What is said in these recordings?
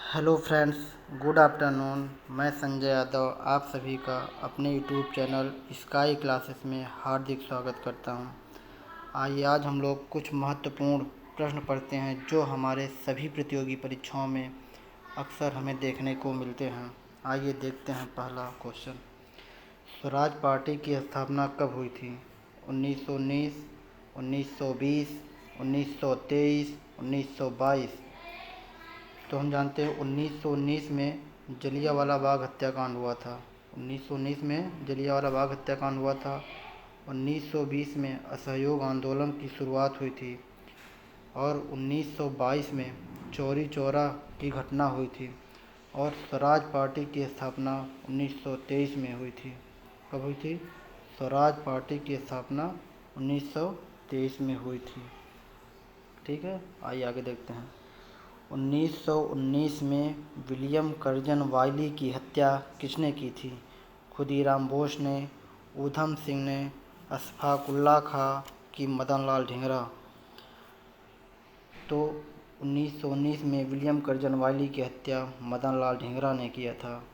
Hello friends, good afternoon. मैं संजय यादव आप सभी का अपने यूट्यूब चैनल स्काई क्लासेस में हार्दिक स्वागत करता हूं। आइए आज हम लोग कुछ महत्वपूर्ण प्रश्न पढ़ते हैं जो हमारे सभी प्रतियोगी परीक्षाओं में अक्सर हमें देखने को मिलते हैं। आइए देखते हैं पहला क्वेश्चन। स्वराज पार्टी की स्थापना कब हुई थी? 1919, 1920, 1923, 1922। तो हम जानते हैं 1919 में जलियांवाला बाग हत्याकांड हुआ था। 1919 में जलियांवाला बाग हत्याकांड हुआ था। 1920 में असहयोग आंदोलन की शुरुआत हुई थी और 1922 में चौरी चौरा की घटना हुई थी और स्वराज पार्टी की स्थापना 1923 में हुई थी। कब हुई थी? स्वराज पार्टी की स्थापना 1923 में हुई थी। ठीक है, आइए आगे देखते हैं। 1919 में विलियम कर्जन वाइली की हत्या किसने की थी? खुदीराम बोस ने, ऊधम सिंह ने, अशफाक उल्लाह खां की मदन लाल ढींगरा। तो 1919 में विलियम कर्जन वाइली की हत्या मदन लाल ढींगरा ने किया था।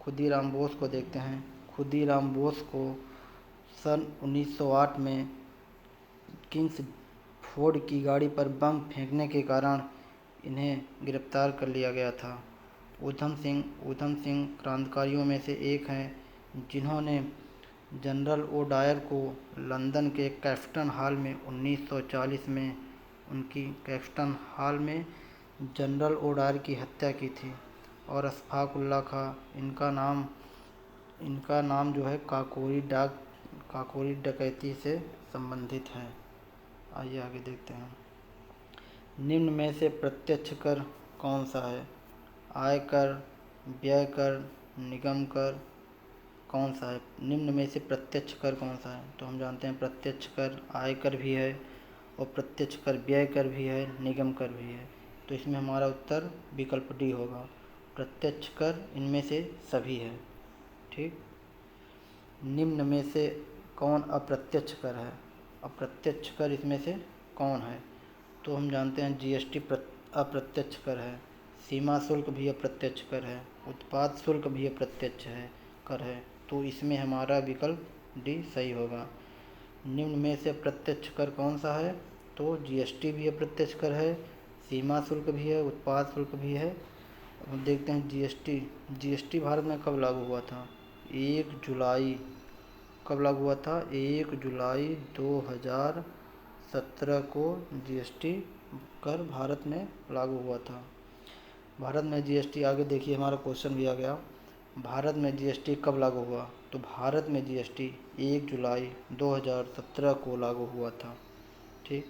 खुदीराम बोस को देखते हैं। खुदीराम बोस को सन 1908 में किंग्स फोर्ड की गाड़ी पर बम फेंकने के कारण इन्हें गिरफ्तार कर लिया गया था। ऊधम सिंह क्रांतिकारियों में से एक हैं जिन्होंने जनरल ओ डायर को लंदन के कैफ्टन हॉल में 1940 में जनरल ओ डायर की हत्या की थी। और अशफाक उल्लाह खां, इनका नाम जो है काकोरी डकैती से संबंधित है। आइए आगे देखते हैं। निम्न में से प्रत्यक्ष कर कौन सा है? आयकर, व्यय कर, निगम कर, कौन सा है? निम्न में से प्रत्यक्ष कर कौन सा है? तो हम जानते हैं प्रत्यक्ष कर आयकर भी है और प्रत्यक्ष कर व्यय कर भी है, निगम कर भी है। तो इसमें हमारा उत्तर विकल्प डी होगा। प्रत्यक्ष कर इनमें से सभी है। ठीक। निम्न में से कौन अप्रत्यक्ष कर है? अप्रत्यक्ष कर इसमें से कौन है? तो हम जानते हैं जीएसटी अप्रत्यक्ष कर है, सीमा शुल्क भी अप्रत्यक्ष कर है, उत्पाद शुल्क भी अप्रत्यक्ष कर है। तो इसमें हमारा विकल्प डी सही होगा। निम्न में से अप्रत्यक्ष कर कौन सा है? तो जीएसटी भी अप्रत्यक्ष कर है, सीमा शुल्क भी है, उत्पाद शुल्क भी है। अब देखते हैं जीएसटी भारत में कब लागू हुआ था? 1 जुलाई। कब लागू हुआ था? 1 जुलाई 2017 को जीएसटी कर भारत में लागू हुआ था। भारत में जीएसटी, आगे देखिए हमारा क्वेश्चन भी आ गया। भारत में जीएसटी कब लागू हुआ? तो भारत में जीएसटी 1 जुलाई 2017 को लागू हुआ था। ठीक।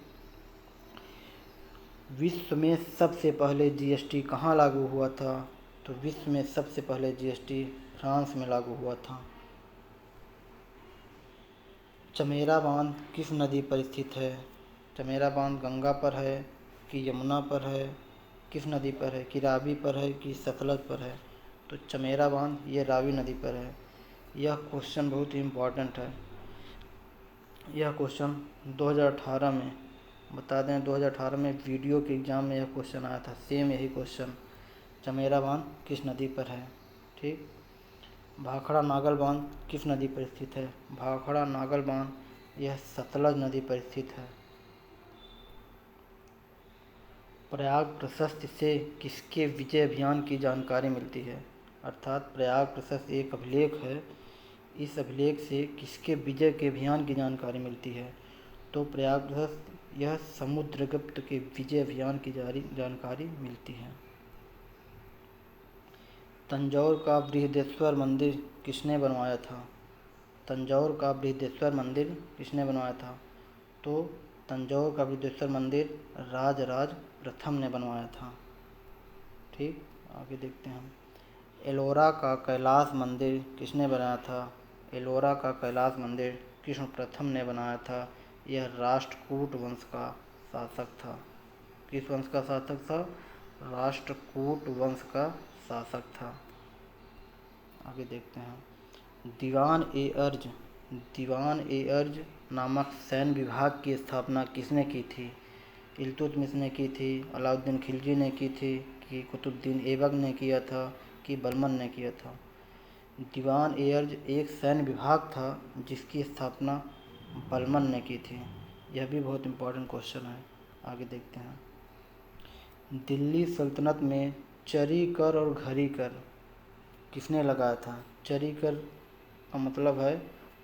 विश्व में सबसे पहले जीएसटी कहाँ लागू हुआ था? तो विश्व में सबसे पहले जीएसटी फ्रांस में लागू हुआ था। चमेरा बांध किस नदी पर स्थित है? चमेरा बांध गंगा पर है कि यमुना पर है? किस नदी पर है? कि रावी पर है कि सतलज पर है? तो चमेरा बांध ये रावी नदी पर है। यह क्वेश्चन बहुत ही इम्पोर्टेंट है। यह क्वेश्चन 2018 में, बता दें 2018 में वीडियो के एग्ज़ाम में यह क्वेश्चन आया था। सेम यही क्वेश्चन, चमेरा बांध किस नदी पर है? ठीक। भाखड़ा नागल बांध किस नदी पर स्थित है? भाखड़ा नागल बांध यह सतलज नदी पर स्थित है। प्रयाग प्रशस्ति से किसके विजय अभियान की जानकारी मिलती है? अर्थात प्रयाग प्रशस्ति एक अभिलेख है, इस अभिलेख से किसके विजय के अभियान की जानकारी मिलती है? तो प्रयाग प्रशस्ति यह समुद्रगुप्त के विजय अभियान की जानकारी मिलती है। तंजौर का बृहदेश्वर मंदिर किसने बनवाया था? तंजौर का बृहदेश्वर मंदिर किसने बनवाया था? तो तंजौर का बृहदेश्वर मंदिर राजराज प्रथम ने बनवाया था। ठीक, आगे देखते हैं हम। एलोरा का कैलाश मंदिर किसने बनाया था? एलोरा का कैलाश मंदिर कृष्ण प्रथम ने बनाया था। यह राष्ट्रकूट वंश का शासक था। किस वंश का शासक था? राष्ट्रकूट वंश का शासक था। आगे देखते हैं। दीवान ए अर्ज नामक सैन्य विभाग की स्थापना किसने की थी? इल्तुतमिश ने की थी, अलाउद्दीन खिलजी ने की थी कि कुतुबुद्दीन ऐबक ने किया था कि बर्मन ने किया था। दीवान एर्ज एक सैन्य विभाग था जिसकी स्थापना बर्मन ने की थी। यह भी बहुत इम्पोर्टेंट क्वेश्चन है, आगे देखते हैं। दिल्ली सल्तनत में चरी कर और घरी कर किसने लगाया था? चरी कर का मतलब है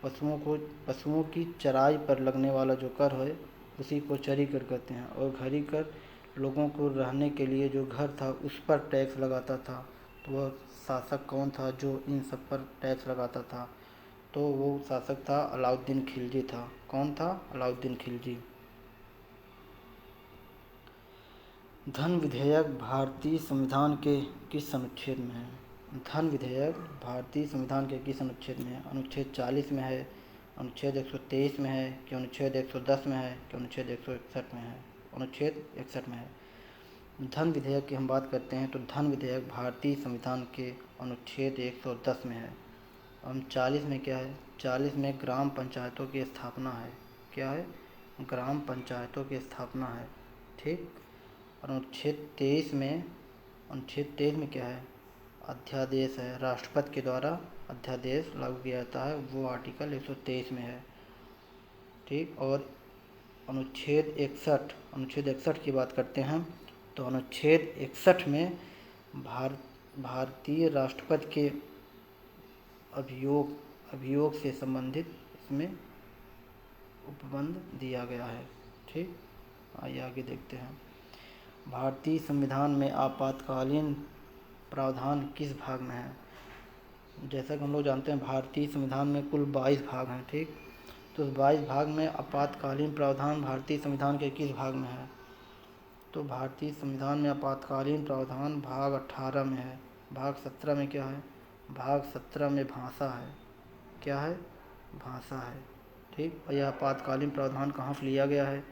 पशुओं की चराई पर लगने वाला जो कर है उसी को चरी कर कहते हैं। और घरी कर लोगों को रहने के लिए जो घर था उस पर टैक्स लगाता था। तो वह शासक कौन था जो इन सब पर टैक्स लगाता था? तो वो शासक था अलाउद्दीन खिलजी था। कौन था? अलाउद्दीन खिलजी। धन विधेयक भारतीय संविधान के किस अनुच्छेद में है? धन विधेयक भारतीय संविधान के किस अनुच्छेद में है? अनुच्छेद 40 में है, अनुच्छेद 123 में है, कि अनुच्छेद 110 में है, कि अनुच्छेद 161 में है? अनुच्छेद 61 में है। धन विधेयक की हम बात करते हैं तो धन विधेयक भारतीय संविधान के अनुच्छेद 110 में है। हम 40 में क्या है? 40 में ग्राम पंचायतों की स्थापना है। क्या है? ग्राम पंचायतों की स्थापना है। ठीक। और अनुच्छेद 23 में क्या है? अध्यादेश है, राष्ट्रपति के द्वारा अध्यादेश लागू किया जाता है, वो आर्टिकल 123 में है। ठीक। और अनुच्छेद 61 की बात करते हैं तो अनुच्छेद 61 में भारतीय राष्ट्रपति के अभियोग से संबंधित इसमें उपबंध दिया गया है। ठीक। आइए आगे देखते हैं। भारतीय संविधान में आपातकालीन प्रावधान किस भाग में है? जैसा कि हम लोग जानते हैं भारतीय संविधान में कुल 22 भाग हैं। ठीक। तो उस 22 भाग में आपातकालीन प्रावधान भारतीय संविधान के किस भाग में है? तो भारतीय संविधान में आपातकालीन प्रावधान भाग 18 में है। भाग 17 में क्या है? भाग 17 में भाषा है। क्या है? भाषा है। ठीक। और यह आपातकालीन प्रावधान कहाँ से लिया गया है?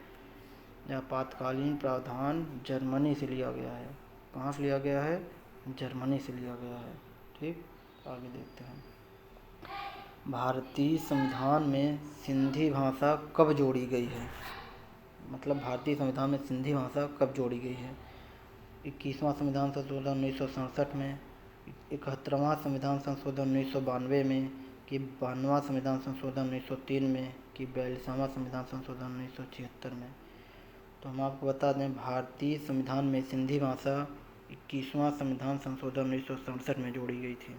यह आपातकालीन प्रावधान जर्मनी से लिया गया है। कहाँ से लिया गया है? जर्मनी से लिया गया है। ठीक। आगे देखते हैं। भारतीय संविधान में सिंधी भाषा कब जोड़ी गई है? मतलब भारतीय संविधान में सिंधी भाषा कब जोड़ी गई है? 21वां संविधान संशोधन 1967 में, 71वां संविधान संशोधन 1992 में, कि 92वां संविधान संशोधन 1903 में, कि 42वां संविधान संशोधन 1976 में। तो हम आपको बता दें भारतीय संविधान में सिंधी भाषा 21वां संविधान संशोधन 1967 में जोड़ी गई थी।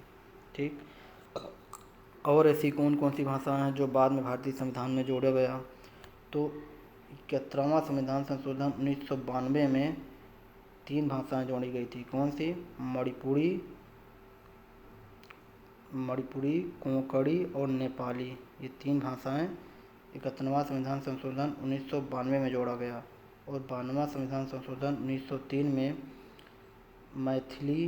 ठीक। और ऐसी कौन कौन सी भाषाएं हैं जो बाद में भारतीय संविधान में जोड़ा गया? तो 71वां संविधान संशोधन 1992 में 3 भाषाएं जोड़ी गई थी। कौन सी? मणिपुरी, कोंकणी और नेपाली। ये 3 भाषाएं 71वां संविधान संशोधन 1992 में जोड़ा गया। और 92वां संविधान संशोधन 1903 में मैथिली,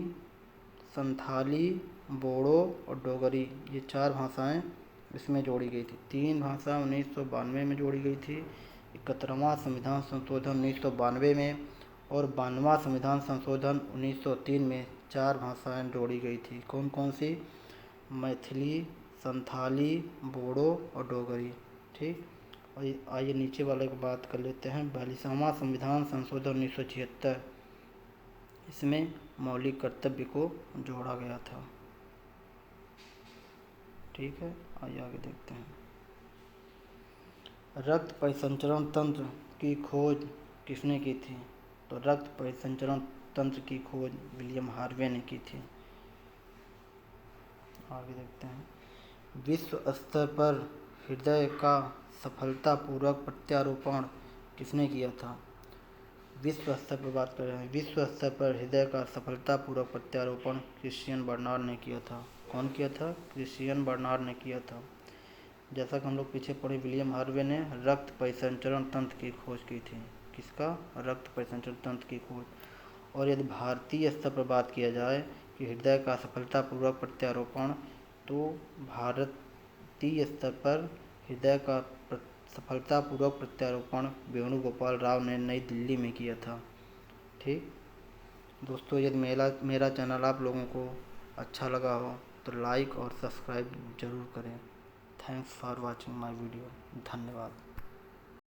संथाली, बोडो और डोगरी, ये 4 भाषाएं इसमें जोड़ी गई थी। 3 भाषा 1992 में जोड़ी गई थी, 71वां संविधान संशोधन 1992 में, और 92वां संविधान संशोधन 1903 में 4 भाषाएं जोड़ी गई थी। कौन कौन सी? मैथिली, संथाली, बोडो और डोगरी। ठीक। और आइए नीचे वाले की बात कर लेते हैं। 42वां संविधान संशोधन 1976, इसमें मौलिक कर्तव्य को जोड़ा गया था। ठीक है। आइए आगे देखते हैं। रक्त परिसंचरण तंत्र की खोज किसने की थी? तो रक्त परिसंचरण तंत्र की खोज विलियम हार्वे ने की थी। आगे देखते हैं। विश्व स्तर पर हृदय का सफलतापूर्वक प्रत्यारोपण किसने किया था? विश्व स्तर पर बात कर रहे हैं। विश्व स्तर पर हृदय का सफलतापूर्वक प्रत्यारोपण क्रिश्चियन बर्नार्ड ने किया था। कौन किया था? क्रिश्चियन बर्नार्ड ने किया था। जैसा कि हम लोग पीछे पढ़े, विलियम हार्वे ने रक्त परिसंचरण तंत्र की खोज की थी। किसका? रक्त परिसंचरण तंत्र की खोज। और यदि भारतीय स्तर पर बात किया जाए कि हृदय का सफलतापूर्वक प्रत्यारोपण, तो भारतीय स्तर पर हृदय का सफलतापूर्वक प्रत्यारोपण वेणुगोपाल राव ने नई दिल्ली में किया था। ठीक। दोस्तों, यदि मेरा चैनल आप लोगों को अच्छा लगा हो तो लाइक और सब्सक्राइब ज़रूर करें। Thanks for watching my video. धन्यवाद।